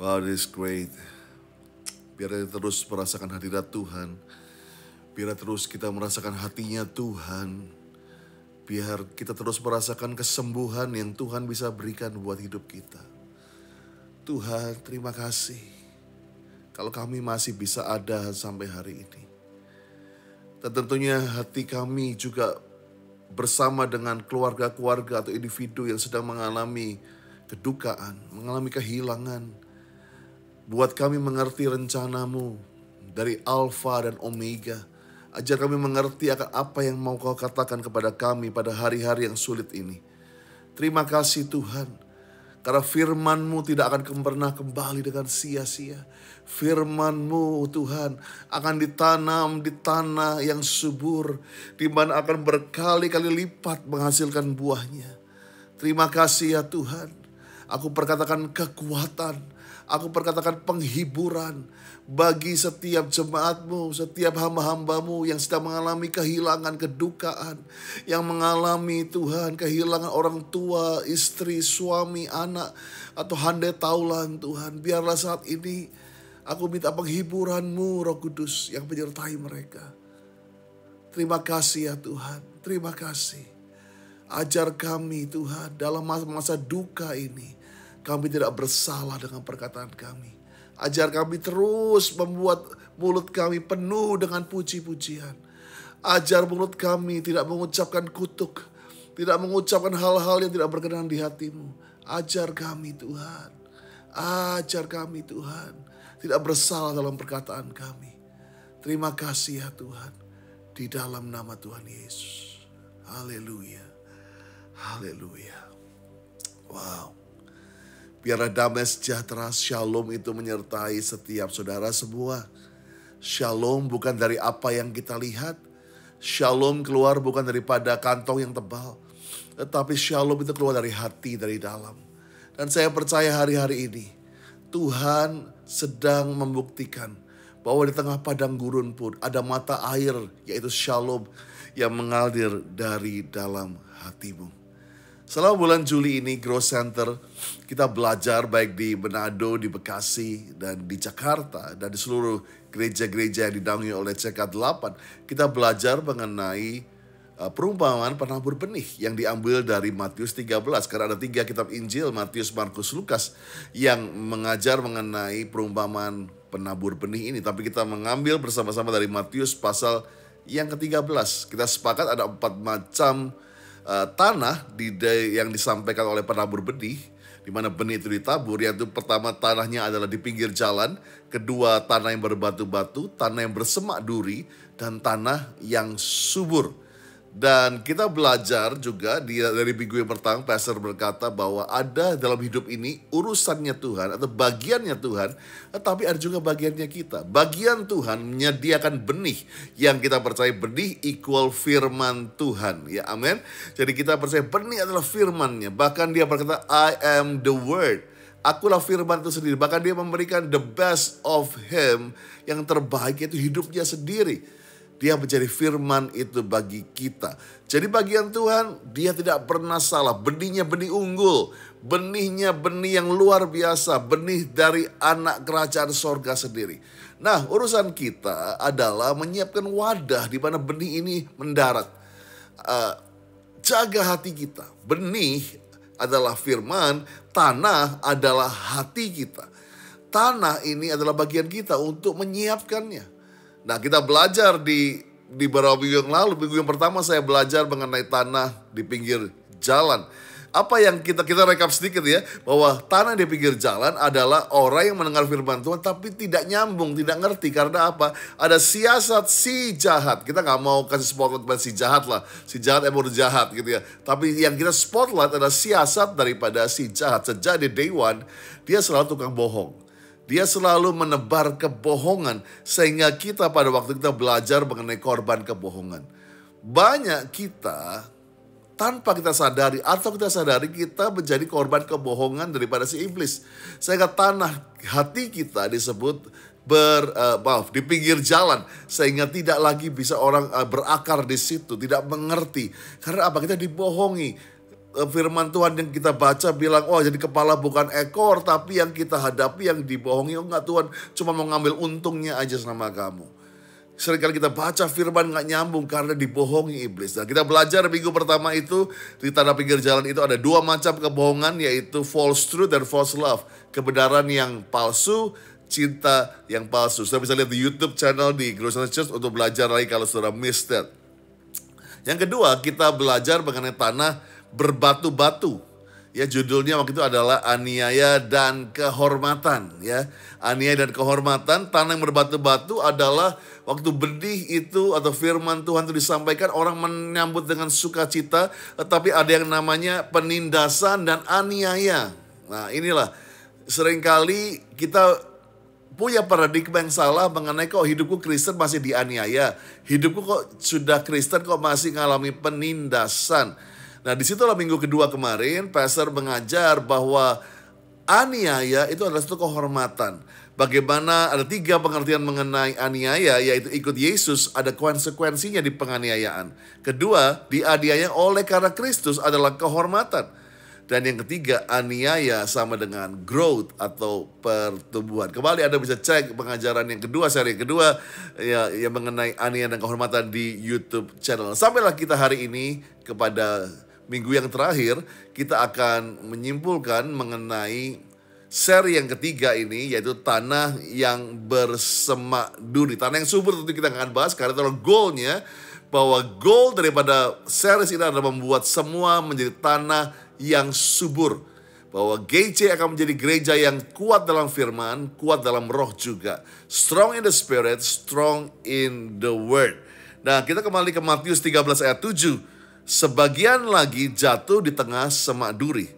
God is great. Biar kita terus merasakan hadirat Tuhan. Biar terus kita merasakan hatinya Tuhan. Biar kita terus merasakan kesembuhan yang Tuhan bisa berikan buat hidup kita. Tuhan, terima kasih. Kalau kami masih bisa ada sampai hari ini. Dan tentunya hati kami juga bersama dengan keluarga-keluarga atau individu yang sedang mengalami kedukaan, mengalami kehilangan. Buat kami mengerti rencanamu dari Alfa dan Omega. Ajar kami mengerti akan apa yang mau kau katakan kepada kami pada hari-hari yang sulit ini. Terima kasih Tuhan. Karena firman-Mu tidak akan pernah kembali dengan sia-sia. Firman-Mu Tuhan akan ditanam di tanah yang subur. Di mana akan berkali-kali lipat menghasilkan buahnya. Terima kasih ya Tuhan. Aku perkatakan kekuatan. Aku perkatakan penghiburan bagi setiap jemaat-Mu, setiap hamba-hamba-Mu yang sedang mengalami kehilangan, kedukaan. Yang mengalami Tuhan kehilangan orang tua, istri, suami, anak, atau handai taulan Tuhan. Biarlah saat ini aku minta penghiburan-Mu Roh Kudus yang menyertai mereka. Terima kasih ya Tuhan, terima kasih. Ajar kami Tuhan dalam masa duka ini. Kami tidak bersalah dengan perkataan kami. Ajar kami terus membuat mulut kami penuh dengan puji-pujian. Ajar mulut kami tidak mengucapkan kutuk. Tidak mengucapkan hal-hal yang tidak berkenan di hati-Mu. Ajar kami Tuhan. Ajar kami Tuhan. Tidak bersalah dalam perkataan kami. Terima kasih ya Tuhan. Di dalam nama Tuhan Yesus. Haleluya. Haleluya. Wow. Biarlah damai sejahtera, shalom itu menyertai setiap saudara semua. Shalom bukan dari apa yang kita lihat. Shalom keluar bukan daripada kantong yang tebal. Tetapi shalom itu keluar dari hati, dari dalam. Dan saya percaya hari-hari ini Tuhan sedang membuktikan bahwa di tengah padang gurun pun ada mata air, yaitu shalom yang mengalir dari dalam hatimu. Selama bulan Juli ini Growth Center kita belajar baik di Manado, di Bekasi, dan di Jakarta, dan di seluruh gereja-gereja yang dinaungi oleh CK8. Kita belajar mengenai perumpamaan penabur benih yang diambil dari Matius 13. Karena ada 3 kitab Injil, Matius, Markus, Lukas, yang mengajar mengenai perumpamaan penabur benih ini. Tapi kita mengambil bersama-sama dari Matius pasal yang ke-13. Kita sepakat ada 4 macam tanah yang disampaikan oleh penabur benih, di mana benih itu ditabur. Yaitu pertama, tanahnya adalah di pinggir jalan. Kedua, tanah yang berbatu-batu, tanah yang bersemak duri, dan tanah yang subur. Dan kita belajar juga dari minggu yang pertama, Pastor berkata bahwa ada dalam hidup ini urusannya Tuhan atau bagiannya Tuhan, tetapi ada juga bagiannya kita. Bagian Tuhan menyediakan benih yang kita percaya benih equal firman Tuhan. Ya, amin. Jadi kita percaya benih adalah firman-Nya. Bahkan dia berkata, I am the word. Akulah firman itu sendiri. Bahkan dia memberikan the best of him, yang terbaik yaitu hidupnya sendiri. Dia menjadi firman itu bagi kita. Jadi bagian Tuhan, dia tidak pernah salah. Benihnya benih unggul. Benihnya benih yang luar biasa. Benih dari anak kerajaan sorga sendiri. Nah, urusan kita adalah menyiapkan wadah di mana benih ini mendarat. Jaga hati kita. Benih adalah firman, tanah adalah hati kita. Tanah ini adalah bagian kita untuk menyiapkannya. Nah, kita belajar di beberapa minggu yang lalu. Minggu yang pertama saya belajar mengenai tanah di pinggir jalan. Apa yang kita rekap sedikit ya, bahwa tanah di pinggir jalan adalah orang yang mendengar firman Tuhan tapi tidak nyambung, tidak ngerti. Karena apa? Ada siasat si jahat. Kita gak mau kasih spotlight pada si jahat lah. Si jahat emang udah jahat gitu ya. Tapi yang kita spotlight adalah siasat daripada si jahat. Sejak di day one, dia selalu tukang bohong. Dia selalu menebar kebohongan sehingga kita pada waktu kita belajar mengenai korban kebohongan. Banyak kita tanpa kita sadari atau kita sadari kita menjadi korban kebohongan daripada si iblis. Sehingga tanah hati kita disebut di pinggir jalan sehingga tidak lagi bisa orang berakar di situ, tidak mengerti. Karena apa? Kita dibohongi. firman Tuhan yang kita baca bilang, oh jadi kepala bukan ekor, tapi yang kita hadapi yang dibohongi. Oh enggak Tuhan, cuma mau ngambil untungnya aja sama kamu. Seringkali kita baca firman gak nyambung karena dibohongi iblis. Nah, kita belajar minggu pertama itu di tanah pinggir jalan itu ada dua macam kebohongan, yaitu false truth dan false love. Kebenaran yang palsu, cinta yang palsu. Sudah bisa lihat di YouTube channel di Grow Church untuk belajar lagi kalau sudah miss that. Yang kedua, kita belajar mengenai tanah berbatu-batu. Ya, judulnya waktu itu adalah aniaya dan kehormatan. Ya, aniaya dan kehormatan. Tanah yang berbatu-batu adalah waktu benih itu atau firman Tuhan itu disampaikan, orang menyambut dengan sukacita, tetapi ada yang namanya penindasan dan aniaya. Nah, inilah seringkali kita punya paradigma yang salah mengenai kok hidupku Kristen masih dianiaya. Hidupku kok sudah Kristen kok masih ngalami penindasan. Nah, disitulah minggu kedua kemarin, Pastor mengajar bahwa aniaya itu adalah satu kehormatan. Bagaimana ada 3 pengertian mengenai aniaya, yaitu ikut Yesus, ada konsekuensinya di penganiayaan. Kedua, dianiaya oleh karena Kristus adalah kehormatan. Dan yang ketiga, aniaya sama dengan growth atau pertumbuhan. Kembali Anda bisa cek pengajaran yang kedua, seri kedua, ya, yang mengenai aniaya dan kehormatan di YouTube channel. Sampailah kita hari ini kepada minggu yang terakhir, kita akan menyimpulkan mengenai seri yang ketiga ini, yaitu tanah yang bersemak duri. Tanah yang subur tentu kita akan bahas, karena itu goalnya, bahwa goal daripada series ini adalah membuat semua menjadi tanah yang subur. Bahwa GC akan menjadi gereja yang kuat dalam firman, kuat dalam roh juga. Strong in the spirit, strong in the word. Nah, kita kembali ke Matius 13 ayat 7. Sebagian lagi jatuh di tengah semak duri.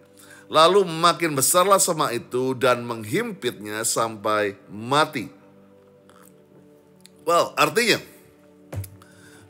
Lalu makin besarlah semak itu dan menghimpitnya sampai mati. Well, artinya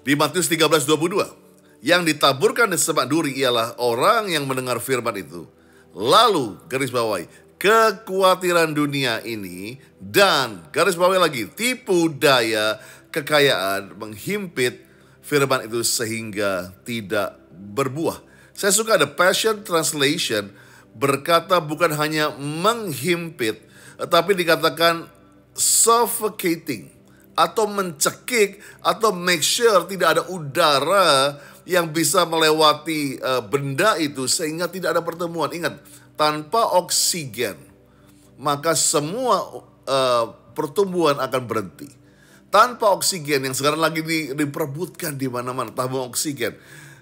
di Matius 13:22, yang ditaburkan di semak duri ialah orang yang mendengar firman itu. Lalu garis bawahi kekhawatiran dunia ini dan garis bawahi lagi tipu daya kekayaan menghimpit firman itu sehingga tidak berbuah. Saya suka ada Passion Translation berkata bukan hanya menghimpit, tetapi dikatakan suffocating atau mencekik atau make sure tidak ada udara yang bisa melewati benda itu sehingga tidak ada pertemuan. Ingat, tanpa oksigen maka semua pertumbuhan akan berhenti. Tanpa oksigen yang sekarang lagi diperebutkan di mana-mana, tabung oksigen,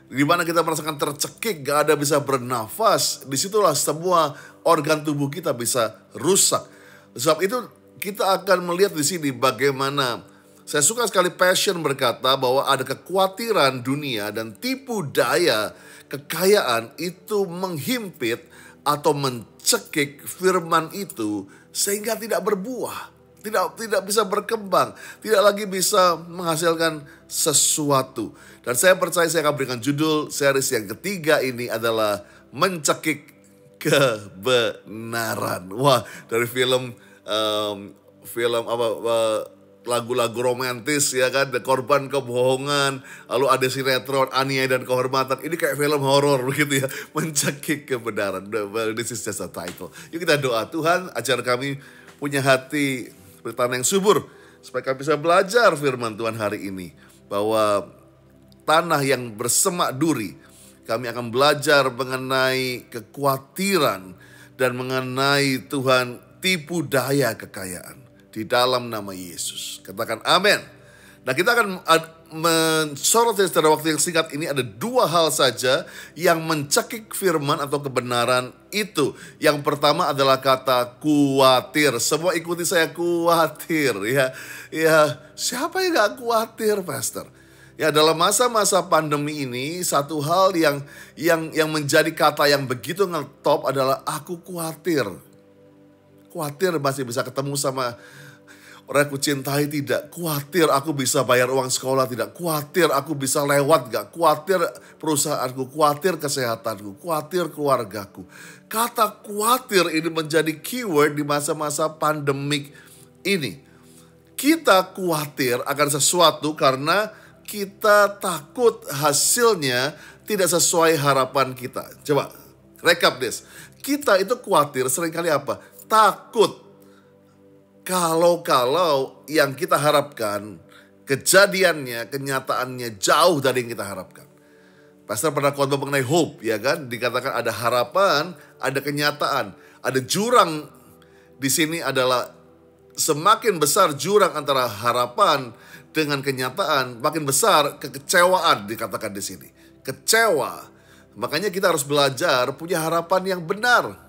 di mana kita merasakan tercekik, gak ada bisa bernafas, disitulah semua organ tubuh kita bisa rusak. Sebab itu kita akan melihat di sini bagaimana saya suka sekali Passion berkata bahwa ada kekhawatiran dunia dan tipu daya kekayaan itu menghimpit atau mencekik firman itu sehingga tidak berbuah. Tidak bisa berkembang, tidak lagi bisa menghasilkan sesuatu. Dan saya percaya saya akan berikan judul series yang ketiga ini adalah mencekik kebenaran. Wah, dari lagu-lagu romantis ya kan, korban kebohongan, lalu ada sinetron aniaya dan kehormatan. Ini kayak film horor begitu ya, mencekik kebenaran. Well, this is just a title. Yuk kita doa, Tuhan ajar kami punya hati tanah yang subur, supaya kami bisa belajar firman Tuhan hari ini. Bahwa tanah yang bersemak duri, kami akan belajar mengenai kekhawatiran dan mengenai Tuhan tipu daya kekayaan. Di dalam nama Yesus. Katakan amin. Nah, kita akan mensorot secara waktu yang singkat ini ada 2 hal saja yang mencekik firman atau kebenaran itu. Yang pertama adalah kata khawatir. Semua ikuti saya, khawatir ya. Ya, siapa yang gak khawatir, Pastor? Ya, dalam masa-masa pandemi ini satu hal yang menjadi kata yang begitu ngetop adalah aku khawatir. Khawatir masih bisa ketemu sama orang aku cintai tidak, khawatir aku bisa bayar uang sekolah tidak, khawatir aku bisa lewat gak, khawatir perusahaanku, khawatir kesehatanku, khawatir keluargaku. Kata khawatir ini menjadi keyword di masa-masa pandemik ini. Kita khawatir akan sesuatu karena kita takut hasilnya tidak sesuai harapan kita. Coba rekap Des. Kita itu khawatir seringkali apa? Takut. Kalau yang kita harapkan, kejadiannya, kenyataannya jauh dari yang kita harapkan. Pastor pernah khotbah mengenai hope, ya kan? Dikatakan ada harapan, ada kenyataan. Ada jurang di sini adalah semakin besar jurang antara harapan dengan kenyataan, makin besar kekecewaan dikatakan di sini. Kecewa. Makanya kita harus belajar punya harapan yang benar.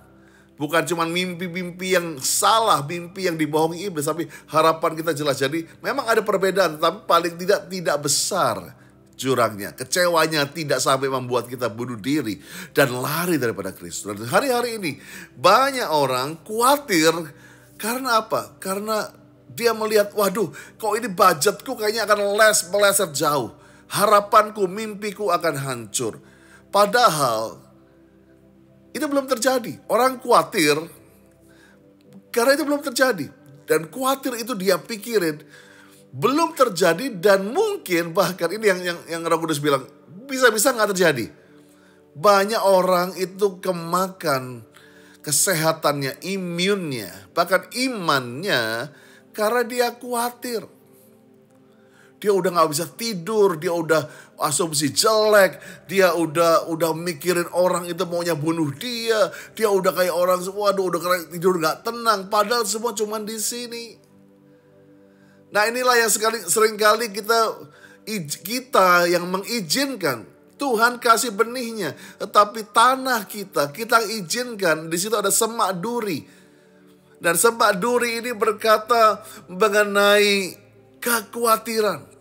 Bukan cuma mimpi-mimpi yang salah, mimpi yang dibohongi iblis, tapi harapan kita jelas. Jadi memang ada perbedaan, tapi paling tidak besar jurangnya. Kecewanya tidak sampai membuat kita bunuh diri dan lari daripada Kristus. Dan hari-hari ini banyak orang khawatir karena apa? Karena dia melihat, waduh kok ini budgetku kayaknya akan meleset jauh. Harapanku, mimpiku akan hancur. Padahal itu belum terjadi. Orang khawatir karena itu belum terjadi. Dan khawatir itu dia pikirin belum terjadi dan mungkin bahkan ini yang Roh Kudus bilang bisa-bisa nggak terjadi. Banyak orang itu kemakan kesehatannya, imunnya, bahkan imannya karena dia khawatir. Dia udah gak bisa tidur, dia udah asumsi jelek, dia udah mikirin orang itu maunya bunuh dia, dia udah kayak orang, waduh udah tidur gak tenang, padahal semua cuma di sini. Nah inilah yang seringkali kita yang mengizinkan Tuhan kasih benihnya, tetapi tanah kita izinkan di situ ada semak duri. Dan semak duri ini berkata mengenai kekhawatiran.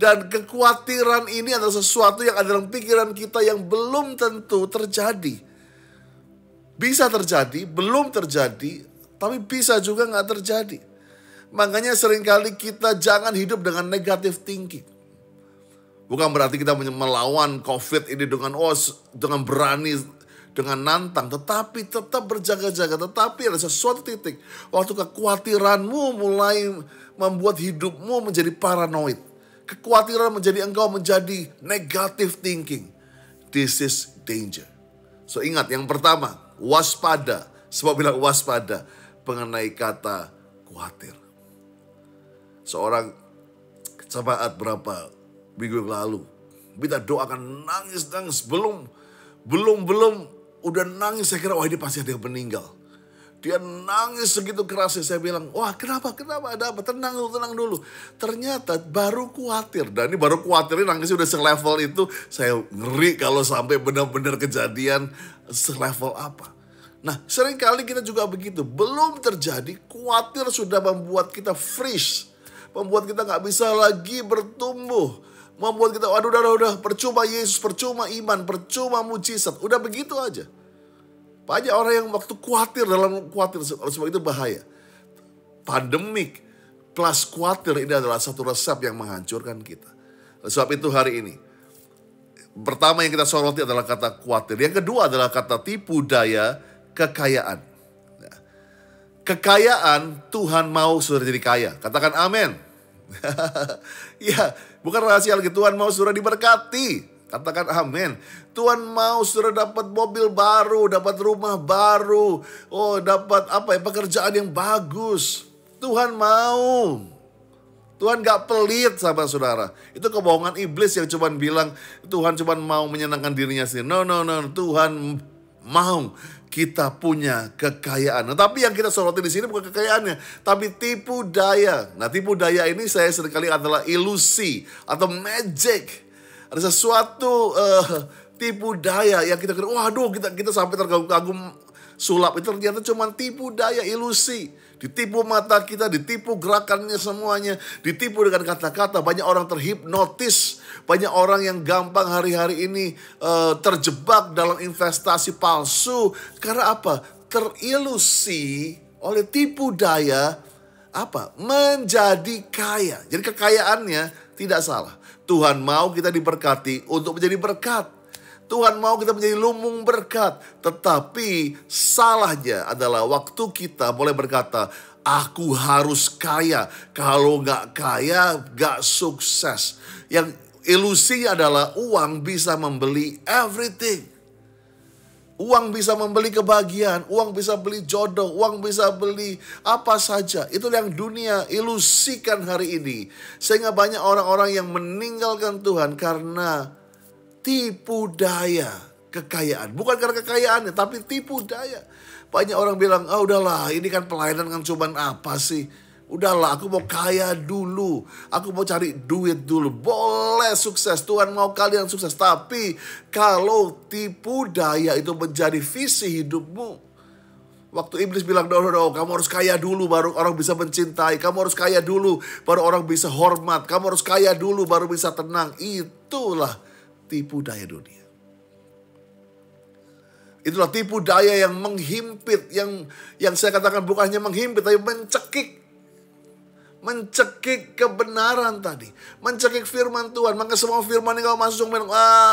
Dan kekhawatiran ini adalah sesuatu yang ada dalam pikiran kita yang belum tentu terjadi. Bisa terjadi, belum terjadi, tapi bisa juga gak terjadi. Makanya seringkali kita jangan hidup dengan negative thinking. Bukan berarti kita melawan COVID ini dengan berani, dengan nantang. Tetapi tetap berjaga-jaga. Tetapi ada sesuatu titik waktu kekhawatiranmu mulai membuat hidupmu menjadi paranoid. Kekhawatiran engkau menjadi negative thinking. This is danger. So ingat yang pertama, waspada. Sebab bilang waspada mengenai kata khawatir. Seorang jemaat berapa minggu lalu minta doakan, nangis belum udah nangis, saya kira wah ini pasti ada yang meninggal. Dia nangis segitu kerasnya, saya bilang wah kenapa ada apa, tenang dulu. Ternyata baru khawatir, dan ini baru khawatir nangisnya udah selevel itu. Saya ngeri kalau sampai benar-benar kejadian selevel apa. Nah seringkali kita juga begitu, belum terjadi khawatir sudah membuat kita freeze, membuat kita gak bisa lagi bertumbuh, membuat kita waduh udah percuma Yesus, percuma iman, percuma mujizat, udah begitu aja. Banyak orang yang waktu khawatir sebab itu bahaya. Pandemik plus khawatir ini adalah satu resep yang menghancurkan kita. Sebab itu hari ini pertama yang kita soroti adalah kata khawatir. Yang kedua adalah kata tipu daya kekayaan. Kekayaan Tuhan mau sudah jadi kaya. Katakan amin. Ya, bukan rahasia lagi. Tuhan mau sudah diberkati. Katakan amin. Tuhan mau sudah dapat mobil baru, dapat rumah baru. Oh, dapat pekerjaan yang bagus. Tuhan mau. Tuhan gak pelit sahabat saudara. Itu kebohongan iblis yang cuma bilang Tuhan cuma mau menyenangkan dirinya sendiri. No. Tuhan mau kita punya kekayaan. Nah, tapi yang kita soroti di sini bukan kekayaannya, tapi tipu daya. Nah, tipu daya ini saya seringkali adalah ilusi atau magic. Ada sesuatu tipu daya yang kita kira, waduh kita sampai tergagum-gagum sulap. Itu ternyata cuma tipu daya, ilusi. Ditipu mata kita, ditipu gerakannya semuanya, ditipu dengan kata-kata. Banyak orang terhipnotis, banyak orang yang gampang hari-hari ini terjebak dalam investasi palsu. Karena apa? Terilusi oleh tipu daya menjadi kaya. Jadi kekayaannya tidak salah. Tuhan mau kita diberkati untuk menjadi berkat. Tuhan mau kita menjadi lumbung berkat. Tetapi salahnya adalah waktu kita boleh berkata, aku harus kaya. Kalau gak kaya, gak sukses. Yang ilusinya adalah uang bisa membeli everything. Uang bisa membeli kebahagiaan, uang bisa beli jodoh, uang bisa beli apa saja. Itu yang dunia ilusikan hari ini. Sehingga banyak orang-orang yang meninggalkan Tuhan karena tipu daya kekayaan. Bukan karena kekayaannya, tapi tipu daya. Banyak orang bilang, udahlah ini kan pelayanan kan cuman apa sih. Udahlah, aku mau kaya dulu. Aku mau cari duit dulu. Boleh sukses. Tuhan mau kalian sukses. Tapi kalau tipu daya itu menjadi visi hidupmu. Waktu iblis bilang, no, kamu harus kaya dulu baru orang bisa mencintai. Kamu harus kaya dulu baru orang bisa hormat. Kamu harus kaya dulu baru bisa tenang. Itulah tipu daya dunia. Itulah tipu daya yang menghimpit. Yang saya katakan bukan hanya menghimpit, tapi mencekik. Mencekik kebenaran tadi. Mencekik firman Tuhan. Maka semua firman yang kamu masuk bilang,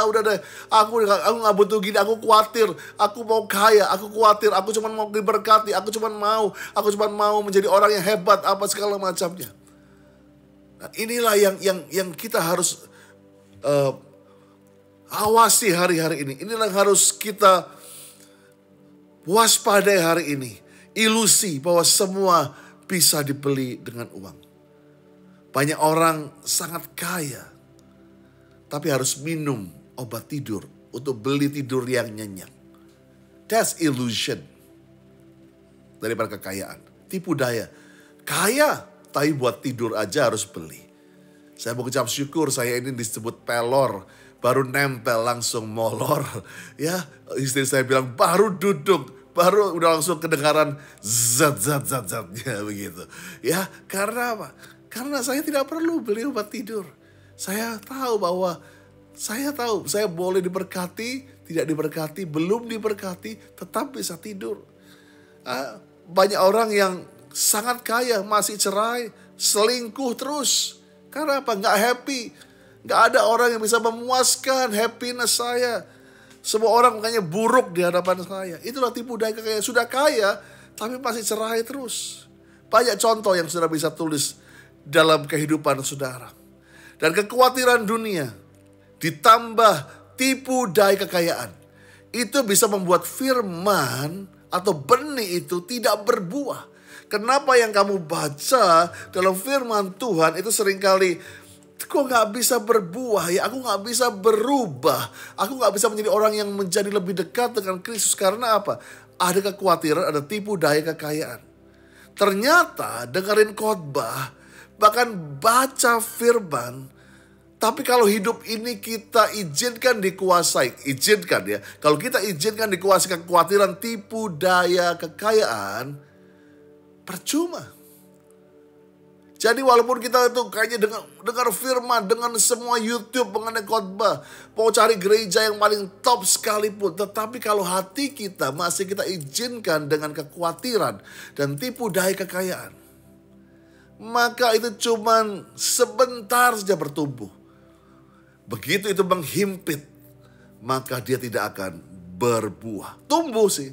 udah deh. Aku gak butuh gini. Aku khawatir. Aku mau kaya. Aku khawatir. Aku cuma mau diberkati. Aku cuma mau menjadi orang yang hebat. Apa segala macamnya. Nah, inilah yang kita harus awasi hari-hari ini. Inilah yang harus kita waspadai hari ini. Ilusi bahwa semua bisa dibeli dengan uang. Banyak orang sangat kaya, tapi harus minum obat tidur untuk beli tidur yang nyenyak. That's illusion daripada kekayaan. Tipu daya. Kaya, tapi buat tidur aja harus beli. Saya mengucap syukur saya ini disebut pelor. Baru nempel langsung molor. Ya, istri saya bilang baru duduk. Baru udah langsung kedengaran zat-zatnya begitu. Ya, karena apa? Karena saya tidak perlu beli obat tidur. Saya tahu saya boleh diberkati, tidak diberkati, belum diberkati, tetap bisa tidur. Banyak orang yang sangat kaya, masih cerai, selingkuh terus. Karena apa? Nggak happy. Nggak ada orang yang bisa memuaskan happiness saya. Semua orang makanya buruk di hadapan saya. Itulah tipu daya kekayaan. Sudah kaya, tapi masih cerai terus. Banyak contoh yang saudara bisa tulis dalam kehidupan saudara. Dan kekhawatiran dunia ditambah tipu daya kekayaan. Itu bisa membuat firman atau benih itu tidak berbuah. Kenapa yang kamu baca dalam firman Tuhan itu seringkali kok gak bisa berbuah ya, aku gak bisa berubah, aku gak bisa menjadi orang yang menjadi lebih dekat dengan Kristus. Karena apa? Ada kekhawatiran, ada tipu daya kekayaan. Ternyata dengerin khotbah, bahkan baca firman, tapi kalau hidup ini kita izinkan dikuasai, kalau kita izinkan dikuasai kekhawatiran tipu daya kekayaan, percuma. Jadi walaupun kita itu kayaknya dengar firman, dengan semua YouTube mengenai khotbah, mau cari gereja yang paling top sekalipun, tetapi kalau hati kita masih kita izinkan dengan kekhawatiran dan tipu daya kekayaan, maka itu cuman sebentar saja bertumbuh. Begitu itu menghimpit, maka dia tidak akan berbuah. Tumbuh sih,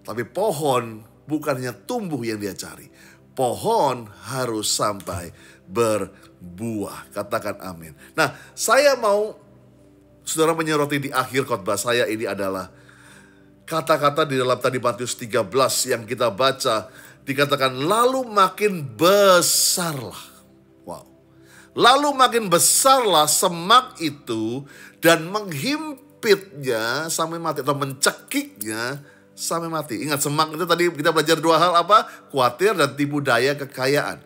tapi pohon bukannya tumbuh yang dia cari. Pohon harus sampai berbuah. Katakan amin. Nah, saya mau saudara menyoroti di akhir khotbah saya ini adalah kata-kata di dalam tadi Matius 13 yang kita baca. Dikatakan lalu makin besarlah. Wow. Lalu makin besarlah semak itu dan menghimpitnya sampai mati atau mencekiknya sampai mati. Ingat, semak itu tadi kita belajar dua hal apa? Khawatir dan tipu daya kekayaan.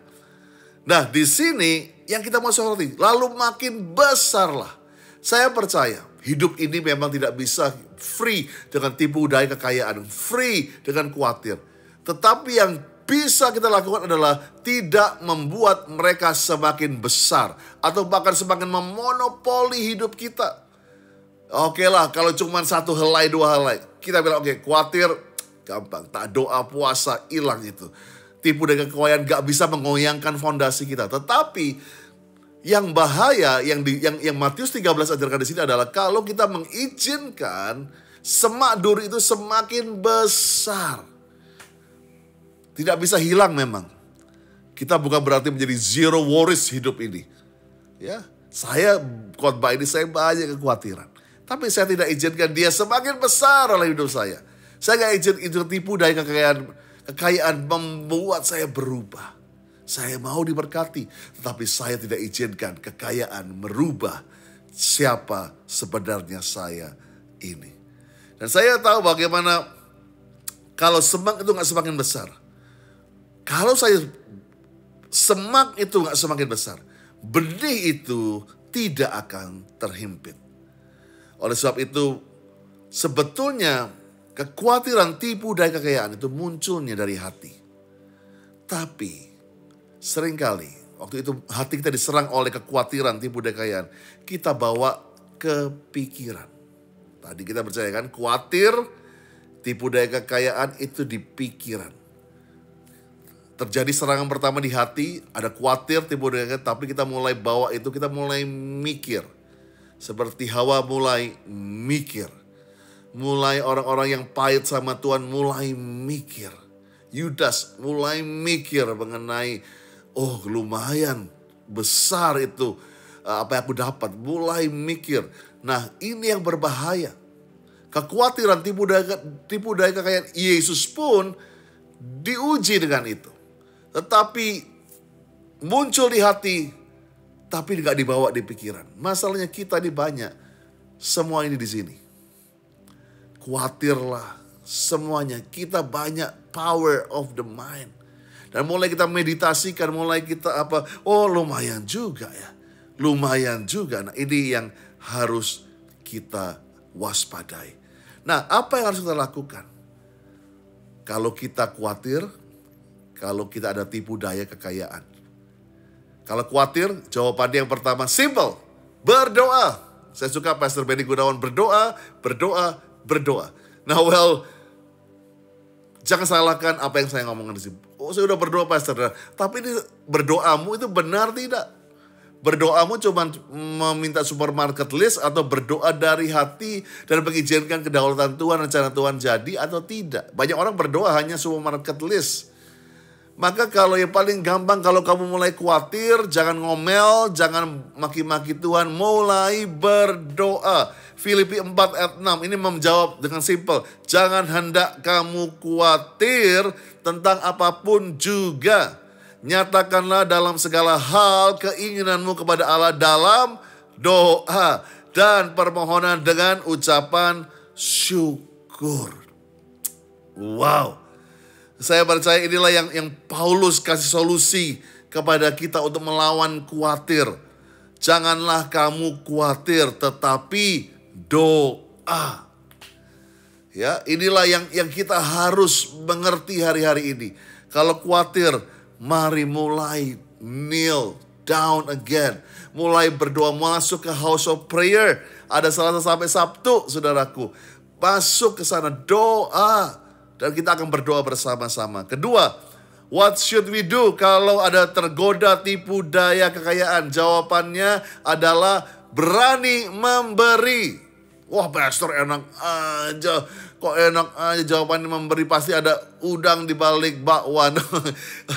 Nah, di sini yang kita mau soroti, lalu makin besarlah. Saya percaya hidup ini memang tidak bisa free dengan tipu daya kekayaan, free dengan khawatir. Tetapi yang bisa kita lakukan adalah tidak membuat mereka semakin besar atau bahkan semakin memonopoli hidup kita. Oke lah, kalau cuma satu helai, dua helai, kita bilang oke, khawatir, gampang. Tak doa, puasa, hilang itu. Tipu daya kekayaan gak bisa mengoyangkan fondasi kita. Tetapi yang bahaya, yang Matius 13 ajarkan di sini adalah kalau kita mengizinkan semak duri itu semakin besar. Tidak bisa hilang memang. Kita bukan berarti menjadi zero worries hidup ini. Ya, Saya khotbah ini saya banyak kekhawatiran. Tapi saya tidak izinkan dia semakin besar oleh hidup saya. Saya gak izin tipu daya kekayaan membuat saya berubah. Saya mau diberkati, tetapi saya tidak izinkan kekayaan merubah siapa sebenarnya saya ini. Dan saya tahu bagaimana kalau semak itu gak semakin besar. Kalau saya semak itu gak semakin besar, benih itu tidak akan terhimpit. Oleh sebab itu, sebetulnya kekhawatiran tipu daya kekayaan itu munculnya dari hati. Tapi seringkali waktu itu hati kita diserang oleh kekhawatiran tipu daya kekayaan, kita bawa ke pikiran. Tadi kita percaya kan, khawatir tipu daya kekayaan itu di pikiran. Terjadi serangan pertama di hati, ada khawatir tipu daya kekayaan, tapi kita mulai bawa itu, kita mulai mikir. Seperti Hawa mulai mikir. Mulai orang-orang yang pahit sama Tuhan mulai mikir. Yudas mulai mikir mengenai, oh lumayan besar itu apa yang aku dapat. Mulai mikir. Nah ini yang berbahaya. Kekhawatiran tipu daya kekayaan Yesus pun diuji dengan itu. Tetapi muncul di hati, tapi nggak dibawa di pikiran. Masalahnya kita ini banyak, semua ini di sini. Khawatirlah semuanya. Kita banyak power of the mind. Dan mulai kita meditasikan, mulai kita oh lumayan juga ya. Lumayan juga. Nah ini yang harus kita waspadai. Nah apa yang harus kita lakukan? Kalau kita khawatir, kalau kita ada tipu daya kekayaan. Kalau khawatir, jawabannya yang pertama simple. Berdoa. Saya suka Pastor Benny Gunawan berdoa. Nah jangan salahkan apa yang saya ngomongin di sini. Oh saya udah berdoa Pastor. Tapi ini berdoamu itu benar tidak? Berdoamu cuma meminta supermarket list atau berdoa dari hati dan mengizinkan kedaulatan Tuhan, rencana Tuhan jadi atau tidak? Banyak orang berdoa hanya supermarket list. Maka kalau yang paling gampang, kalau kamu mulai khawatir, jangan ngomel, jangan maki-maki Tuhan, mulai berdoa. Filipi 4 ayat 6 ini menjawab dengan simple. Jangan hendak kamu khawatir tentang apapun juga. Nyatakanlah dalam segala hal keinginanmu kepada Allah dalam doa dan permohonan dengan ucapan syukur. Wow. Saya percaya inilah yang Paulus kasih solusi kepada kita untuk melawan khawatir. Janganlah kamu khawatir tetapi doa. Ya, inilah yang kita harus mengerti hari-hari ini. Kalau khawatir, mari mulai kneel down again. Mulai berdoa, masuk ke house of prayer. Ada Selasa sampai Sabtu, saudaraku. Masuk ke sana, doa. Dan kita akan berdoa bersama-sama. Kedua, what should we do kalau ada tergoda tipu daya kekayaan? Jawabannya adalah berani memberi. Wah pastor enak aja. Kok enak aja jawabannya memberi, pasti ada udang di balik bakwan.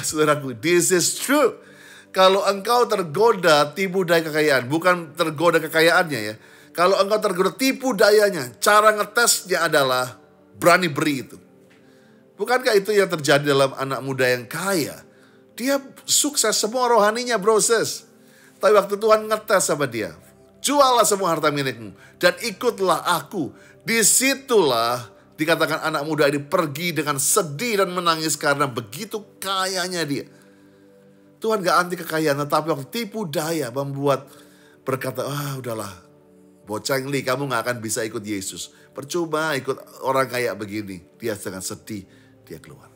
Saudaraku, this is true. Kalau engkau tergoda tipu daya kekayaan, bukan tergoda kekayaannya ya. Kalau engkau tergoda tipu dayanya, cara ngetesnya adalah berani beri itu. Bukankah itu yang terjadi dalam anak muda yang kaya? Dia sukses semua rohaninya proses. Tapi waktu Tuhan ngetes sama dia. Juallah semua harta milikmu dan ikutlah aku. Disitulah dikatakan anak muda ini pergi dengan sedih dan menangis karena begitu kayanya dia. Tuhan gak anti kekayaan, tetapi waktu tipu daya membuat berkata, udahlah bocah li, kamu gak akan bisa ikut Yesus. Percuma ikut orang kaya begini. Dia sangat sedih. Dia keluar.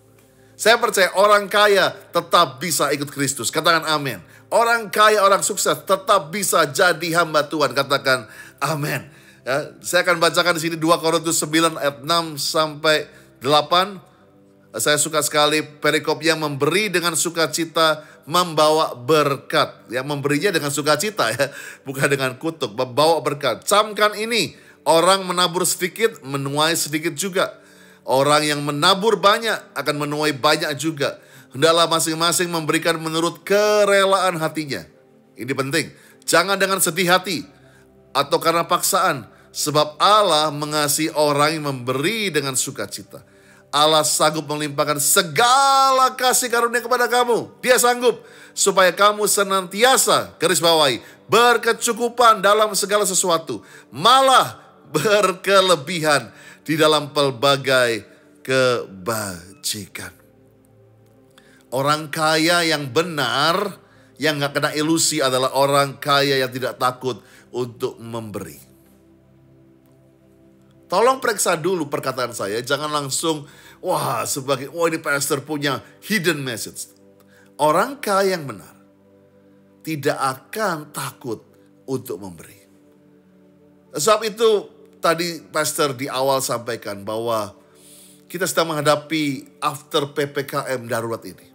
Saya percaya orang kaya tetap bisa ikut Kristus. Katakan amin. Orang kaya, orang sukses tetap bisa jadi hamba Tuhan. Katakan amin. Ya, saya akan bacakan di sini 2 Korintus 9 ayat 6 sampai 8. Saya suka sekali perikop yang memberi dengan sukacita membawa berkat. Yang memberinya dengan sukacita ya, bukan dengan kutuk. Membawa berkat. Camkan ini, orang menabur sedikit menuai sedikit juga. Orang yang menabur banyak akan menuai banyak juga. Hendaklah masing-masing memberikan menurut kerelaan hatinya. Ini penting. Jangan dengan sedih hati atau karena paksaan, sebab Allah mengasihi orang yang memberi dengan sukacita. Allah sanggup melimpahkan segala kasih karunia kepada kamu. Dia sanggup supaya kamu senantiasa, garis bawahi, berkecukupan dalam segala sesuatu, malah berkelebihan di dalam pelbagai kebajikan. Orang kaya yang benar, yang gak kena ilusi adalah orang kaya yang tidak takut untuk memberi. Tolong periksa dulu perkataan saya, jangan langsung, ini pastor punya hidden message. Orang kaya yang benar tidak akan takut untuk memberi. Sebab itu tadi pastor di awal sampaikan bahwa kita sedang menghadapi after PPKM darurat ini.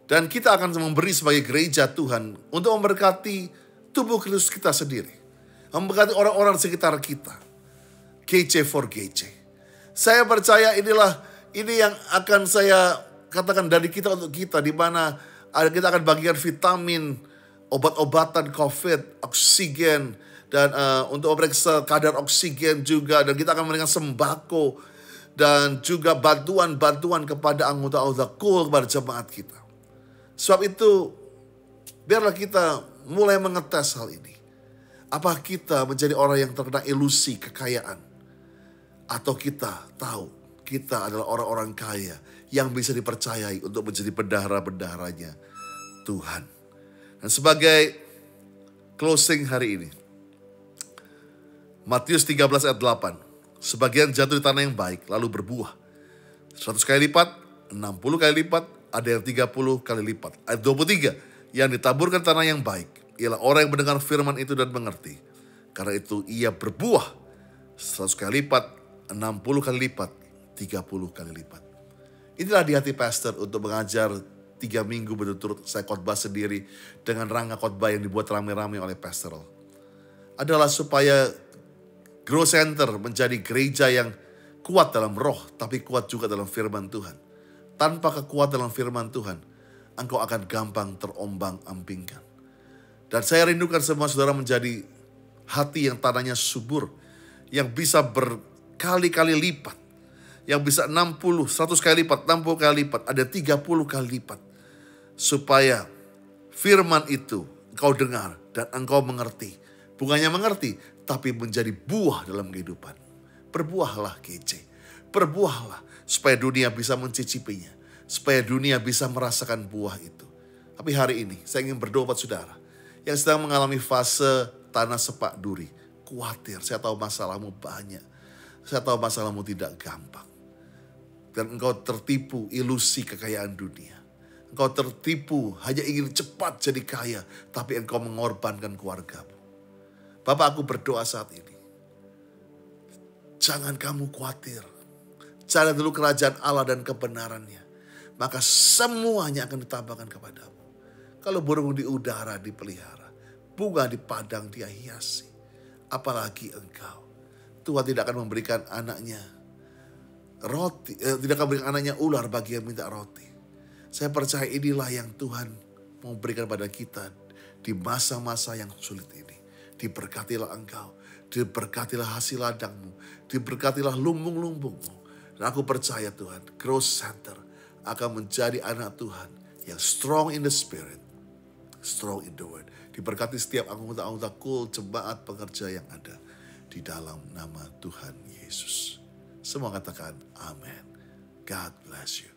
Dan kita akan memberi sebagai gereja Tuhan untuk memberkati tubuh Kristus kita sendiri. Memberkati orang-orang di sekitar kita. GC for GC. Saya percaya ini yang akan saya katakan dari kita untuk kita, di mana kita akan bagikan vitamin, obat-obatan COVID, oksigen, dan untuk memeriksa kadar oksigen juga, dan kita akan memberikan sembako dan juga bantuan-bantuan kepada anggota-anggota kepada jemaat kita. Sebab itu, biarlah kita mulai mengetes hal ini. Apa kita menjadi orang yang terkena ilusi kekayaan? Atau kita tahu kita adalah orang-orang kaya yang bisa dipercayai untuk menjadi bendahara-bendaharanya Tuhan. Dan sebagai closing hari ini, Matius 13 ayat 8. Sebagian jatuh di tanah yang baik lalu berbuah 100 kali lipat, 60 kali lipat, ada yang 30 kali lipat. Ayat 23, yang ditaburkan tanah yang baik ialah orang yang mendengar firman itu dan mengerti. Karena itu ia berbuah 100 kali lipat, 60 kali lipat, 30 kali lipat. Inilah di hati pastor untuk mengajar 3 minggu berturut-turut saya khotbah sendiri dengan rangka khotbah yang dibuat rame-rame oleh pastoral. Adalah supaya Grow Center menjadi gereja yang kuat dalam roh, tapi kuat juga dalam firman Tuhan. Tanpa kekuatan dalam firman Tuhan, engkau akan gampang terombang-ambingkan. Dan saya rindukan semua saudara menjadi hati yang tanahnya subur, yang bisa berkali-kali lipat, yang bisa 60, 100 kali lipat, 60 kali lipat, ada 30 kali lipat. Supaya firman itu engkau dengar dan engkau mengerti. Bukan hanya mengerti, tapi menjadi buah dalam kehidupan. Berbuahlah GC, berbuahlah supaya dunia bisa mencicipinya, supaya dunia bisa merasakan buah itu. Tapi hari ini saya ingin berdoa buat saudara yang sedang mengalami fase tanah sepak duri. Khawatir, saya tahu masalahmu banyak. Saya tahu masalahmu tidak gampang. Dan engkau tertipu ilusi kekayaan dunia. Engkau tertipu hanya ingin cepat jadi kaya, tapi engkau mengorbankan keluargamu. Bapak, aku berdoa saat ini. Jangan kamu khawatir. Cari dulu kerajaan Allah dan kebenarannya. Maka semuanya akan ditambahkan kepadamu. Kalau burung di udara dipelihara, bunga di padang dia hiasi. Apalagi engkau. Tuhan tidak akan memberikan anaknya roti, tidak akan memberikan anaknya ular bagi yang minta roti. Saya percaya inilah yang Tuhan mau berikan pada kita di masa-masa yang sulit ini. Diberkatilah engkau, diberkatilah hasil ladangmu, diberkatilah lumbung-lumbungmu. Dan aku percaya Tuhan, Grow Center akan menjadi anak Tuhan yang strong in the spirit, strong in the word. Diberkati setiap anggota-anggota jemaat pekerja yang ada di dalam nama Tuhan Yesus. Semua katakan amin. God bless you.